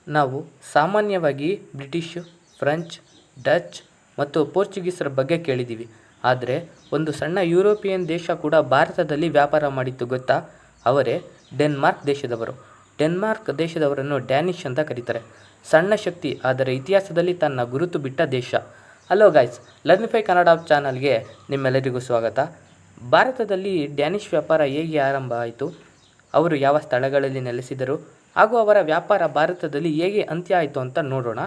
ನಾವು ಸಾಮಾನ್ಯವಾಗಿ British, French, Dutch ಮತ್ತು ಪೋರ್ಚುಗೀಸರ ಬಗ್ಗೆ ಕೇಳಿದ್ದೀವಿ. ಆದರೆ ಒಂದು ಸಣ್ಣ ಯುರೋಪಿಯನ್ ದೇಶ ಕೂಡ ಭಾರತದಲ್ಲಿ ವ್ಯಾಪಾರ ಮಾಡಿತ್ತು ಗೊತ್ತಾ? ಅವರೇ ಡೆನ್ಮಾರ್ಕ್ ದೇಶದವರು. ಡೆನ್ಮಾರ್ಕ್ ದೇಶದವರನ್ನು ಡ್ಯಾನಿಷ್ ಅಂತ ಕರೀತಾರೆ. ಸಣ್ಣ ಶಕ್ತಿ, ಆದರೆ ಇತಿಹಾಸದಲ್ಲಿ ತನ್ನ ಗುರುತು ಬಿಟ್ಟ ದೇಶ. ಹಲೋ ಗೈಸ್, ಲರ್ನಿಫೈ ಕನ್ನಡ ಚಾನಲ್ಗೆ ನಿಮ್ಮೆಲ್ಲರಿಗೂ ಸ್ವಾಗತ. ಭಾರತದಲ್ಲಿ ಡ್ಯಾನಿಷ್ ವ್ಯಾಪಾರ ಹೇಗೆ ಆರಂಭ ಆಯಿತು, ಅವರು ಯಾವ ಸ್ಥಳಗಳಲ್ಲಿ ನೆಲೆಸಿದರು ಹಾಗೂ ಅವರ ವ್ಯಾಪಾರ ಭಾರತದಲ್ಲಿ ಹೇಗೆ ಅಂತ್ಯ ಆಯಿತು ಅಂತ ನೋಡೋಣ.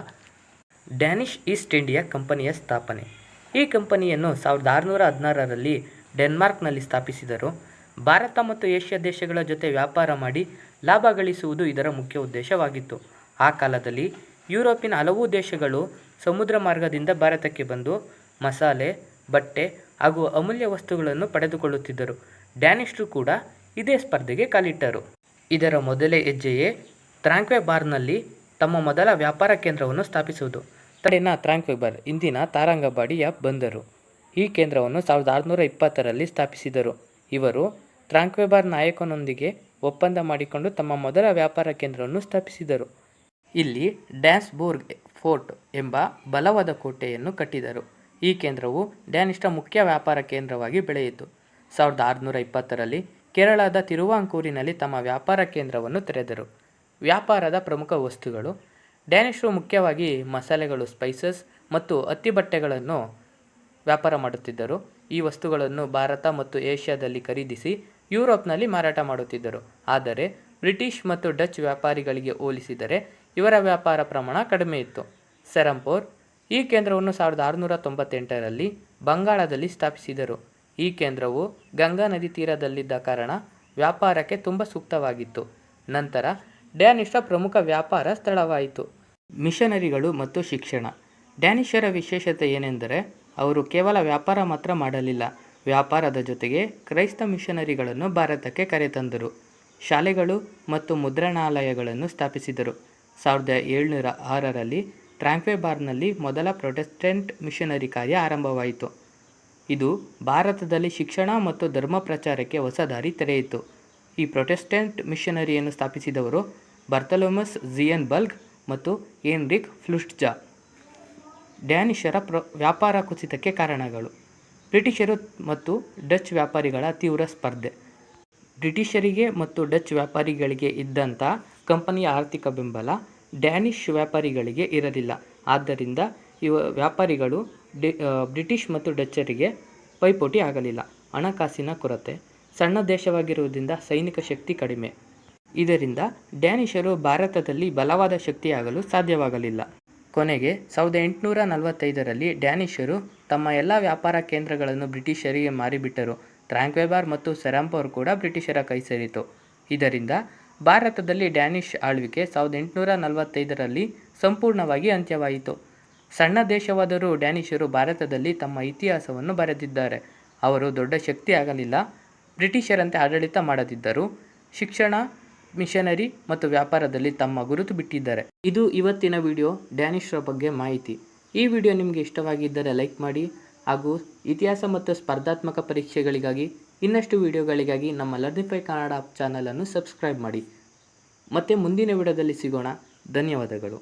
ಡ್ಯಾನಿಷ್ ಈಸ್ಟ್ ಇಂಡಿಯಾ ಕಂಪನಿಯ ಸ್ಥಾಪನೆ. ಈ ಕಂಪನಿಯನ್ನು 1616ರಲ್ಲಿ ಡೆನ್ಮಾರ್ಕ್ನಲ್ಲಿ ಸ್ಥಾಪಿಸಿದರು. ಭಾರತ ಮತ್ತು ಏಷ್ಯಾ ದೇಶಗಳ ಜೊತೆ ವ್ಯಾಪಾರ ಮಾಡಿ ಲಾಭ ಗಳಿಸುವುದು ಇದರ ಮುಖ್ಯ ಉದ್ದೇಶವಾಗಿತ್ತು. ಆ ಕಾಲದಲ್ಲಿ ಯುರೋಪಿನ ಹಲವು ದೇಶಗಳು ಸಮುದ್ರ ಮಾರ್ಗದಿಂದ ಭಾರತಕ್ಕೆ ಬಂದು ಮಸಾಲೆ, ಬಟ್ಟೆ ಹಾಗೂ ಅಮೂಲ್ಯ ವಸ್ತುಗಳನ್ನು ಪಡೆದುಕೊಳ್ಳುತ್ತಿದ್ದರು. ಡ್ಯಾನಿಷರು ಕೂಡ ಇದೇ ಸ್ಪರ್ಧೆಗೆ ಕಾಲಿಟ್ಟರು. ಇದರ ಮೊದಲೇ ಹೆಜ್ಜೆಯೇ ತ್ರಾಂಕ್ವೆಬಾರ್ನಲ್ಲಿ ತಮ್ಮ ಮೊದಲ ವ್ಯಾಪಾರ ಕೇಂದ್ರವನ್ನು ಸ್ಥಾಪಿಸುವುದು. ತಡೆನ ತ್ರಾಂಕ್ವೆಬಾರ್ ಇಂದಿನ ತಾರಂಗಬಾಡಿಯ ಬಂದರು. ಈ ಕೇಂದ್ರವನ್ನು 1620ರಲ್ಲಿ ಸ್ಥಾಪಿಸಿದರು. ಇವರು ತ್ರಾಂಕ್ವೆಬಾರ್ ನಾಯಕನೊಂದಿಗೆ ಒಪ್ಪಂದ ಮಾಡಿಕೊಂಡು ತಮ್ಮ ಮೊದಲ ವ್ಯಾಪಾರ ಕೇಂದ್ರವನ್ನು ಸ್ಥಾಪಿಸಿದರು. ಇಲ್ಲಿ ಡ್ಯಾನ್ಸ್ಬೂರ್ಗ್ ಫೋರ್ಟ್ ಎಂಬ ಬಲವಾದ ಕೋಟೆಯನ್ನು ಕಟ್ಟಿದರು. ಈ ಕೇಂದ್ರವು ಡ್ಯಾನಿಷ್ರ ಮುಖ್ಯ ವ್ಯಾಪಾರ ಕೇಂದ್ರವಾಗಿ ಬೆಳೆಯಿತು. 1620ರಲ್ಲಿ ಕೇರಳದ ತಿರುವಾಂಕೂರಿನಲ್ಲಿ ತಮ್ಮ ವ್ಯಾಪಾರ ಕೇಂದ್ರವನ್ನು ತೆರೆದರು. ವ್ಯಾಪಾರದ ಪ್ರಮುಖ ವಸ್ತುಗಳು. ಡ್ಯಾನಿಷರು ಮುಖ್ಯವಾಗಿ ಮಸಾಲೆಗಳು, ಸ್ಪೈಸಸ್ ಮತ್ತು ಹತ್ತಿ ಬಟ್ಟೆಗಳನ್ನು ವ್ಯಾಪಾರ ಮಾಡುತ್ತಿದ್ದರು. ಈ ವಸ್ತುಗಳನ್ನು ಭಾರತ ಮತ್ತು ಏಷ್ಯಾದಲ್ಲಿ ಖರೀದಿಸಿ ಯುರೋಪ್ನಲ್ಲಿ ಮಾರಾಟ ಮಾಡುತ್ತಿದ್ದರು. ಆದರೆ ಬ್ರಿಟಿಷ್ ಮತ್ತು ಡಚ್ ವ್ಯಾಪಾರಿಗಳಿಗೆ ಹೋಲಿಸಿದರೆ ಇವರ ವ್ಯಾಪಾರ ಪ್ರಮಾಣ ಕಡಿಮೆ ಇತ್ತು. ಸೆರಂಪೋರ್. ಈ ಕೇಂದ್ರವನ್ನು 1698ರಲ್ಲಿ ಬಂಗಾಳದಲ್ಲಿ ಸ್ಥಾಪಿಸಿದರು. ಈ ಕೇಂದ್ರವು ಗಂಗಾ ನದಿ ತೀರದಲ್ಲಿದ್ದ ಕಾರಣ ವ್ಯಾಪಾರಕ್ಕೆ ತುಂಬ ಸೂಕ್ತವಾಗಿತ್ತು. ನಂತರ ಡ್ಯಾನಿಷರ ಪ್ರಮುಖ ವ್ಯಾಪಾರ ಸ್ಥಳವಾಯಿತು. ಮಿಷನರಿಗಳು ಮತ್ತು ಶಿಕ್ಷಣ. ಡ್ಯಾನಿಷರ ವಿಶೇಷತೆ ಏನೆಂದರೆ ಅವರು ಕೇವಲ ವ್ಯಾಪಾರ ಮಾತ್ರ ಮಾಡಲಿಲ್ಲ, ವ್ಯಾಪಾರದ ಜೊತೆಗೆ ಕ್ರೈಸ್ತ ಮಿಷನರಿಗಳನ್ನು ಭಾರತಕ್ಕೆ ಕರೆತಂದರು. ಶಾಲೆಗಳು ಮತ್ತು ಮುದ್ರಣಾಲಯಗಳನ್ನು ಸ್ಥಾಪಿಸಿದರು. 1706ರಲ್ಲಿ ತ್ರಾಂಕ್ವೆಬಾರ್ನಲ್ಲಿ ಮೊದಲ ಪ್ರೊಟೆಸ್ಟೆಂಟ್ ಮಿಷನರಿ ಕಾರ್ಯ ಆರಂಭವಾಯಿತು. ಇದು ಭಾರತದಲ್ಲಿ ಶಿಕ್ಷಣ ಮತ್ತು ಧರ್ಮ ಪ್ರಚಾರಕ್ಕೆ ಹೊಸ ದಾರಿ ತೆರೆಯಿತು. ಈ ಪ್ರೊಟೆಸ್ಟೆಂಟ್ ಮಿಷನರಿಯನ್ನು ಸ್ಥಾಪಿಸಿದವರು ಬರ್ತಲೋಮಸ್ ಝಿಯನ್ಬರ್ಗ್ ಮತ್ತು ಹೆನ್ರಿಕ್ ಫ್ಲುಟ್ಜಾ. ಡ್ಯಾನಿಷರ ವ್ಯಾಪಾರ ಕುಸಿತಕ್ಕೆ ಕಾರಣಗಳು. ಬ್ರಿಟಿಷರು ಮತ್ತು ಡಚ್ ವ್ಯಾಪಾರಿಗಳ ತೀವ್ರ ಸ್ಪರ್ಧೆ. ಬ್ರಿಟಿಷರಿಗೆ ಮತ್ತು ಡಚ್ ವ್ಯಾಪಾರಿಗಳಿಗೆ ಇದ್ದಂಥ ಕಂಪನಿಯ ಆರ್ಥಿಕ ಬೆಂಬಲ ಡ್ಯಾನಿಷ್ ವ್ಯಾಪಾರಿಗಳಿಗೆ ಇರಲಿಲ್ಲ. ಆದ್ದರಿಂದ ವ್ಯಾಪಾರಿಗಳು ಬ್ರಿಟಿಷ್ ಮತ್ತು ಡಚ್ಚರಿಗೆ ಪೈಪೋಟಿ ಆಗಲಿಲ್ಲ. ಹಣಕಾಸಿನ ಕೊರತೆ. ಸಣ್ಣ ದೇಶವಾಗಿರುವುದರಿಂದ ಸೈನಿಕ ಶಕ್ತಿ ಕಡಿಮೆ. ಇದರಿಂದ ಡ್ಯಾನಿಷರು ಭಾರತದಲ್ಲಿ ಬಲವಾದ ಶಕ್ತಿಯಾಗಲು ಸಾಧ್ಯವಾಗಲಿಲ್ಲ. ಕೊನೆಗೆ 1845ರಲ್ಲಿ ಡ್ಯಾನಿಷರು ತಮ್ಮ ಎಲ್ಲ ವ್ಯಾಪಾರ ಕೇಂದ್ರಗಳನ್ನು ಬ್ರಿಟಿಷರಿಗೆ ಮಾರಿಬಿಟ್ಟರು. ತ್ರಾಂಕ್ವೆಬಾರ್ ಮತ್ತು ಸೆರಂಪೋರ್ ಕೂಡ ಬ್ರಿಟಿಷರ ಕೈ ಸೇರಿತು. ಇದರಿಂದ ಭಾರತದಲ್ಲಿ ಡ್ಯಾನಿಷ್ ಆಳ್ವಿಕೆ 1845ರಲ್ಲಿ ಸಂಪೂರ್ಣವಾಗಿ ಅಂತ್ಯವಾಯಿತು. ಸಣ್ಣ ದೇಶವಾದರೂ ಡ್ಯಾನಿಷರು ಭಾರತದಲ್ಲಿ ತಮ್ಮ ಇತಿಹಾಸವನ್ನು ಬರೆದಿದ್ದಾರೆ. ಅವರು ದೊಡ್ಡ ಶಕ್ತಿ ಆಗಲಿಲ್ಲ, ಬ್ರಿಟಿಷರಂತೆ ಆಡಳಿತ ಮಾಡದಿದ್ದರು, ಶಿಕ್ಷಣ, ಮಿಷನರಿ ಮತ್ತು ವ್ಯಾಪಾರದಲ್ಲಿ ತಮ್ಮ ಗುರುತು ಬಿಟ್ಟಿದ್ದಾರೆ. ಇದು ಇವತ್ತಿನ ವಿಡಿಯೋ ಡ್ಯಾನಿಷರ ಬಗ್ಗೆ ಮಾಹಿತಿ. ಈ ವಿಡಿಯೋ ನಿಮಗೆ ಇಷ್ಟವಾಗಿದ್ದರೆ ಲೈಕ್ ಮಾಡಿ ಹಾಗೂ ಇತಿಹಾಸ ಮತ್ತು ಸ್ಪರ್ಧಾತ್ಮಕ ಪರೀಕ್ಷೆಗಳಿಗಾಗಿ ಇನ್ನಷ್ಟು ವಿಡಿಯೋಗಳಿಗಾಗಿ ನಮ್ಮ ಲರ್ನಿಫೈ ಕನ್ನಡ ಚಾನಲನ್ನು ಸಬ್ಸ್ಕ್ರೈಬ್ ಮಾಡಿ. ಮತ್ತೆ ಮುಂದಿನ ವಿಡಿಯೋದಲ್ಲಿ ಸಿಗೋಣ. ಧನ್ಯವಾದಗಳು.